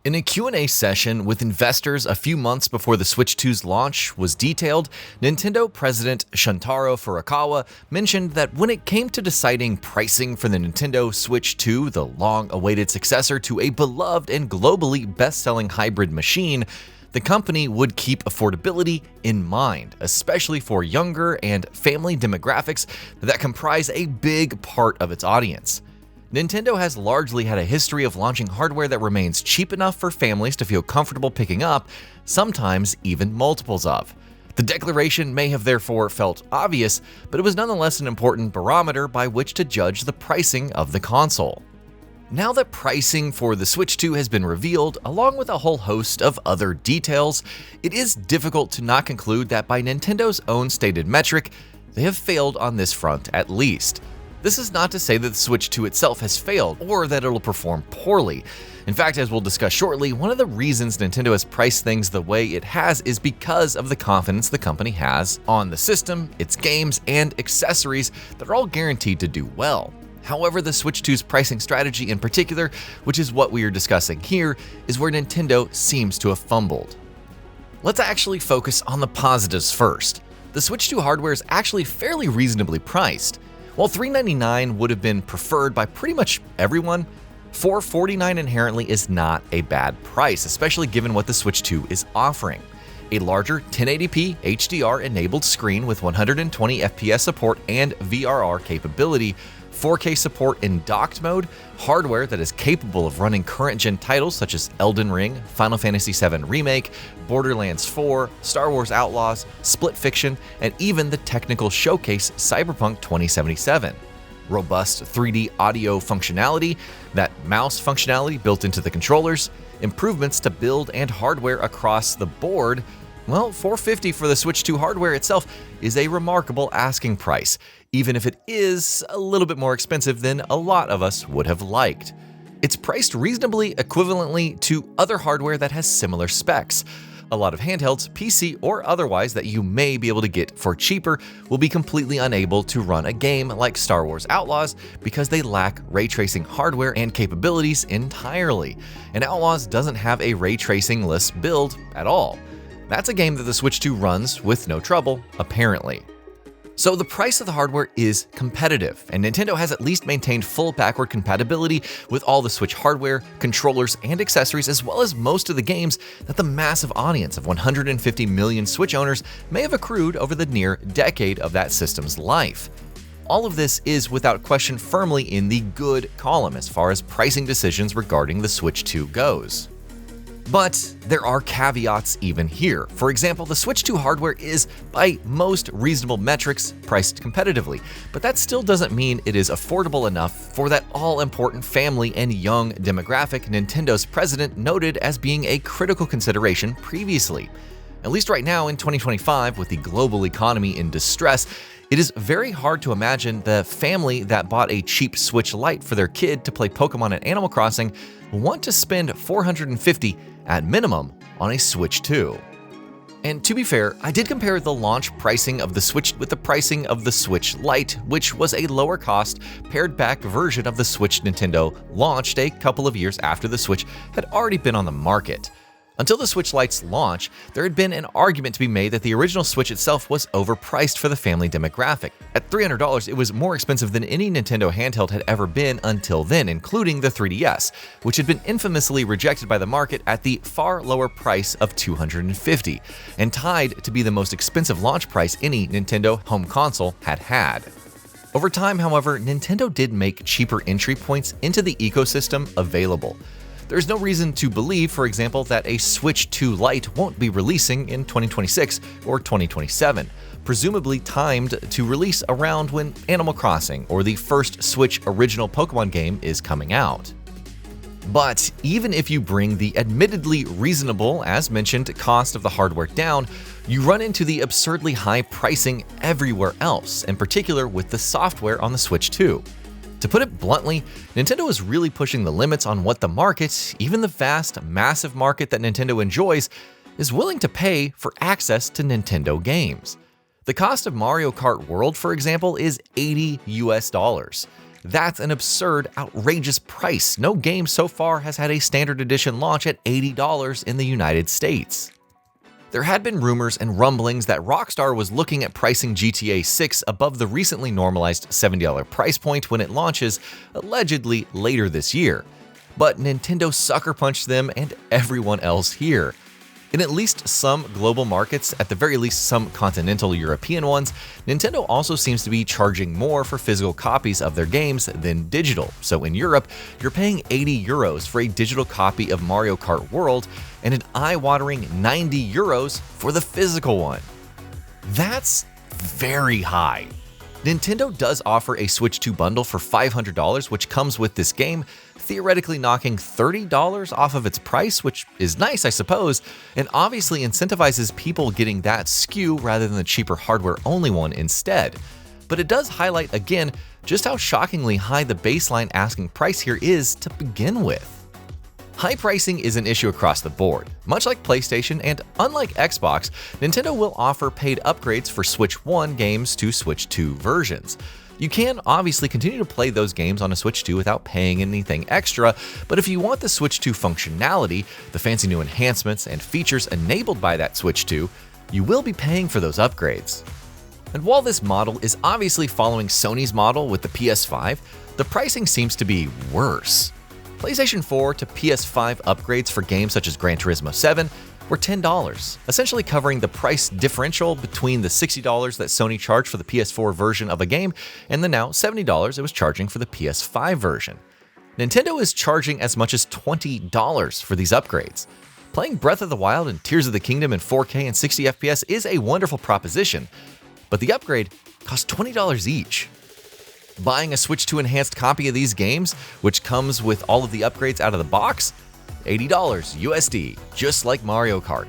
In a Q&A session with investors a few months before the Switch 2's launch was detailed, Nintendo President Shuntaro Furukawa mentioned that when it came to deciding pricing for the Nintendo Switch 2, the long-awaited successor to a beloved and globally best-selling hybrid machine, the company would keep affordability in mind, especially for younger and family demographics that comprise a big part of its audience. Nintendo has largely had a history of launching hardware that remains cheap enough for families to feel comfortable picking up, sometimes even multiples of. The declaration may have therefore felt obvious, but it was nonetheless an important barometer by which to judge the pricing of the console. Now that pricing for the Switch 2 has been revealed, along with a whole host of other details, it is difficult to not conclude that by Nintendo's own stated metric, they have failed on this front at least. This is not to say that the Switch 2 itself has failed or that it'll perform poorly. In fact, as we'll discuss shortly, one of the reasons Nintendo has priced things the way it has is because of the confidence the company has on the system, its games, and accessories that are all guaranteed to do well. However, the Switch 2's pricing strategy in particular, which is what we are discussing here, is where Nintendo seems to have fumbled. Let's actually focus on the positives first. The Switch 2 hardware is actually fairly reasonably priced. While $399 would have been preferred by pretty much everyone, $449 inherently is not a bad price, especially given what the Switch 2 is offering. A larger 1080p HDR-enabled screen with 120 FPS support and VRR capability, 4K support in docked mode, hardware that is capable of running current-gen titles such as Elden Ring, Final Fantasy VII Remake, Borderlands 4, Star Wars Outlaws, Split Fiction, and even the technical showcase Cyberpunk 2077. Robust 3D audio functionality, that mouse functionality built into the controllers, improvements to build and hardware across the board. Well, $450 for the Switch 2 hardware itself is a remarkable asking price, even if it is a little bit more expensive than a lot of us would have liked. It's priced reasonably equivalently to other hardware that has similar specs. A lot of handhelds, PC or otherwise, that you may be able to get for cheaper will be completely unable to run a game like Star Wars Outlaws because they lack ray tracing hardware and capabilities entirely. And Outlaws doesn't have a ray tracing-less build at all. That's a game that the Switch 2 runs with no trouble, apparently. So the price of the hardware is competitive, and Nintendo has at least maintained full backward compatibility with all the Switch hardware, controllers, and accessories, as well as most of the games that the massive audience of 150 million Switch owners may have accrued over the near decade of that system's life. All of this is without question firmly in the good column as far as pricing decisions regarding the Switch 2 goes. But there are caveats even here. For example, the Switch 2 hardware is, by most reasonable metrics, priced competitively, but that still doesn't mean it is affordable enough for that all-important family and young demographic Nintendo's president noted as being a critical consideration previously. At least right now in 2025, with the global economy in distress, it is very hard to imagine the family that bought a cheap Switch Lite for their kid to play Pokemon and Animal Crossing will want to spend $450 at minimum on a Switch 2. And to be fair, I did compare the launch pricing of the Switch with the pricing of the Switch Lite, which was a lower cost, pared back version of the Switch Nintendo launched a couple of years after the Switch had already been on the market. Until the Switch Lite's launch, there had been an argument to be made that the original Switch itself was overpriced for the family demographic. At $300, it was more expensive than any Nintendo handheld had ever been until then, including the 3DS, which had been infamously rejected by the market at the far lower price of $250, and tied to be the most expensive launch price any Nintendo home console had had. Over time, however, Nintendo did make cheaper entry points into the ecosystem available. There's no reason to believe, for example, that a Switch 2 Lite won't be releasing in 2026 or 2027, presumably timed to release around when Animal Crossing or the first Switch original Pokemon game is coming out. But even if you bring the admittedly reasonable, as mentioned, cost of the hardware down, you run into the absurdly high pricing everywhere else, in particular with the software on the Switch 2. To put it bluntly, Nintendo is really pushing the limits on what the market, even the vast, massive market that Nintendo enjoys, is willing to pay for access to Nintendo games. The cost of Mario Kart World, for example, is $80 US. That's an absurd, outrageous price. No game so far has had a standard edition launch at $80 in the United States. There had been rumors and rumblings that Rockstar was looking at pricing GTA 6 above the recently normalized $70 price point when it launches, allegedly later this year. But Nintendo sucker punched them and everyone else here. In at least some global markets, at the very least some continental European ones, Nintendo also seems to be charging more for physical copies of their games than digital. So in Europe, you're paying €80 for a digital copy of Mario Kart World and an eye-watering €90 for the physical one. That's very high. Nintendo does offer a Switch 2 bundle for $500, which comes with this game, theoretically knocking $30 off of its price, which is nice, I suppose, and obviously incentivizes people getting that SKU rather than the cheaper hardware-only one instead. But it does highlight, again, just how shockingly high the baseline asking price here is to begin with. High pricing is an issue across the board. Much like PlayStation and unlike Xbox, Nintendo will offer paid upgrades for Switch 1 games to Switch 2 versions. You can obviously continue to play those games on a Switch 2 without paying anything extra, but if you want the Switch 2 functionality, the fancy new enhancements and features enabled by that Switch 2, you will be paying for those upgrades. And while this model is obviously following Sony's model with the PS5, the pricing seems to be worse. PlayStation 4 to PS5 upgrades for games such as Gran Turismo 7 were $10, essentially covering the price differential between the $60 that Sony charged for the PS4 version of a game and the now $70 it was charging for the PS5 version. Nintendo is charging as much as $20 for these upgrades. Playing Breath of the Wild and Tears of the Kingdom in 4K and 60 FPS is a wonderful proposition, but the upgrade costs $20 each. Buying a Switch 2 enhanced copy of these games, which comes with all of the upgrades out of the box, $80 USD, just like Mario Kart.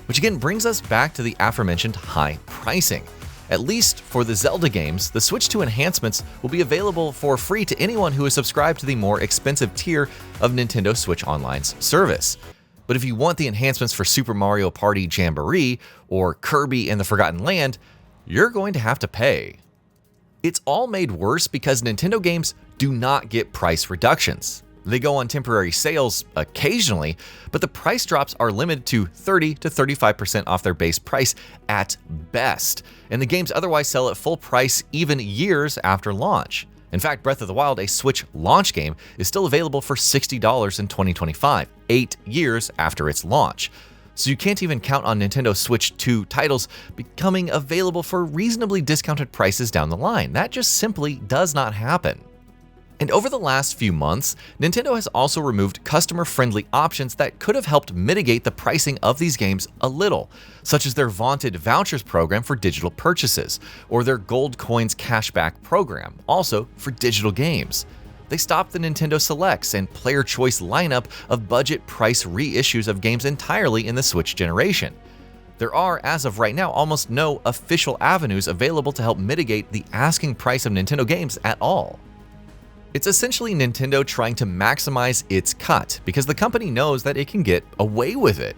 Which again brings us back to the aforementioned high pricing. At least for the Zelda games, the Switch 2 enhancements will be available for free to anyone who is subscribed to the more expensive tier of Nintendo Switch Online's service. But if you want the enhancements for Super Mario Party Jamboree or Kirby and the Forgotten Land, you're going to have to pay. It's all made worse because Nintendo games do not get price reductions. They go on temporary sales occasionally, but the price drops are limited to 30 to 35% off their base price at best, and the games otherwise sell at full price even years after launch. In fact, Breath of the Wild, a Switch launch game, is still available for $60 in 2025, 8 years after its launch. So you can't even count on Nintendo Switch 2 titles becoming available for reasonably discounted prices down the line. That just simply does not happen. And over the last few months, Nintendo has also removed customer-friendly options that could have helped mitigate the pricing of these games a little, such as their vaunted vouchers program for digital purchases, or their Gold Coins cashback program, also for digital games. They stopped the Nintendo Selects and Player Choice lineup of budget price reissues of games entirely in the Switch generation. There are, as of right now, almost no official avenues available to help mitigate the asking price of Nintendo games at all. It's essentially Nintendo trying to maximize its cut because the company knows that it can get away with it.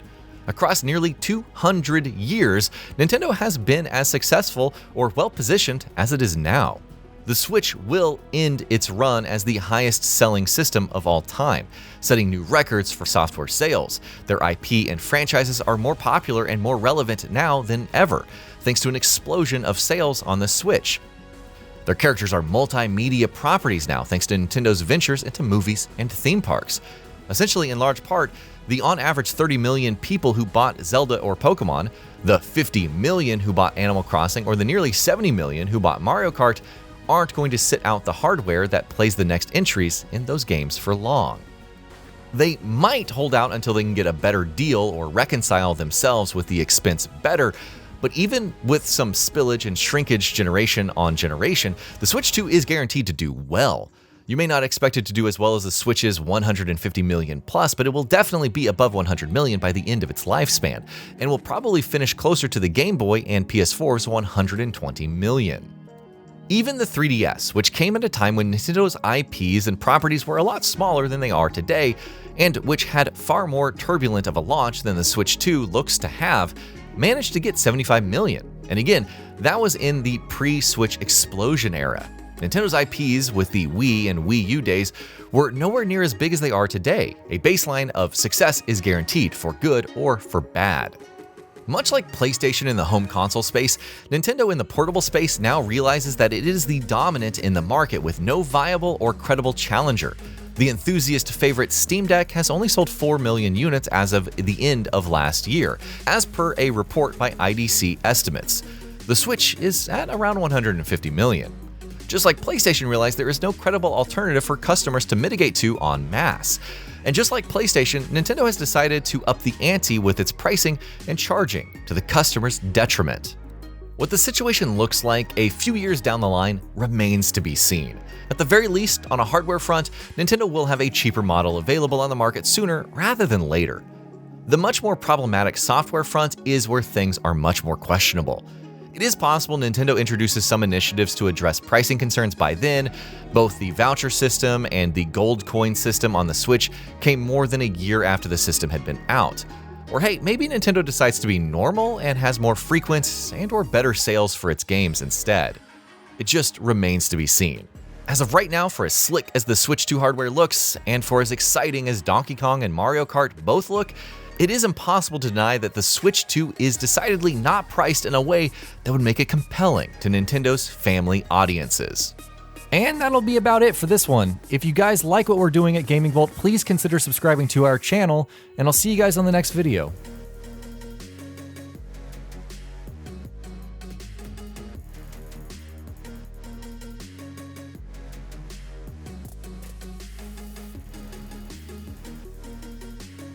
Across nearly 200 years, Nintendo has been as successful or well-positioned as it is now. The Switch will end its run as the highest-selling system of all time, setting new records for software sales. Their IP and franchises are more popular and more relevant now than ever, thanks to an explosion of sales on the Switch. Their characters are multimedia properties now, thanks to Nintendo's ventures into movies and theme parks. Essentially, in large part, the on-average 30 million people who bought Zelda or Pokemon, the 50 million who bought Animal Crossing, or the nearly 70 million who bought Mario Kart aren't going to sit out the hardware that plays the next entries in those games for long. They might hold out until they can get a better deal or reconcile themselves with the expense better, but even with some spillage and shrinkage generation on generation, the Switch 2 is guaranteed to do well. You may not expect it to do as well as the Switch's 150 million plus, but it will definitely be above 100 million by the end of its lifespan, and will probably finish closer to the Game Boy and PS4's 120 million. Even the 3DS, which came at a time when Nintendo's IPs and properties were a lot smaller than they are today, and which had far more turbulent of a launch than the Switch 2 looks to have, managed to get 75 million. And again, that was in the pre-Switch explosion era. Nintendo's IPs with the Wii and Wii U days were nowhere near as big as they are today. A baseline of success is guaranteed for good or for bad. Much like PlayStation in the home console space, Nintendo in the portable space now realizes that it is the dominant in the market with no viable or credible challenger. The enthusiast favorite Steam Deck has only sold 4 million units as of the end of last year, as per a report by IDC estimates. The Switch is at around 150 million. Just like PlayStation realized there is no credible alternative for customers to mitigate to en masse. And just like PlayStation, Nintendo has decided to up the ante with its pricing and charging to the customer's detriment. What the situation looks like a few years down the line remains to be seen. At the very least, on a hardware front, Nintendo will have a cheaper model available on the market sooner rather than later. The much more problematic software front is where things are much more questionable. It is possible Nintendo introduces some initiatives to address pricing concerns by then. Both the voucher system and the gold coin system on the Switch came more than a year after the system had been out. Or hey, maybe Nintendo decides to be normal and has more frequent and/or better sales for its games instead. It just remains to be seen. As of right now, for as slick as the Switch 2 hardware looks, and for as exciting as Donkey Kong and Mario Kart both look, it is impossible to deny that the Switch 2 is decidedly not priced in a way that would make it compelling to Nintendo's family audiences. And that'll be about it for this one. If you guys like what we're doing at GamingBolt, please consider subscribing to our channel, and I'll see you guys on the next video.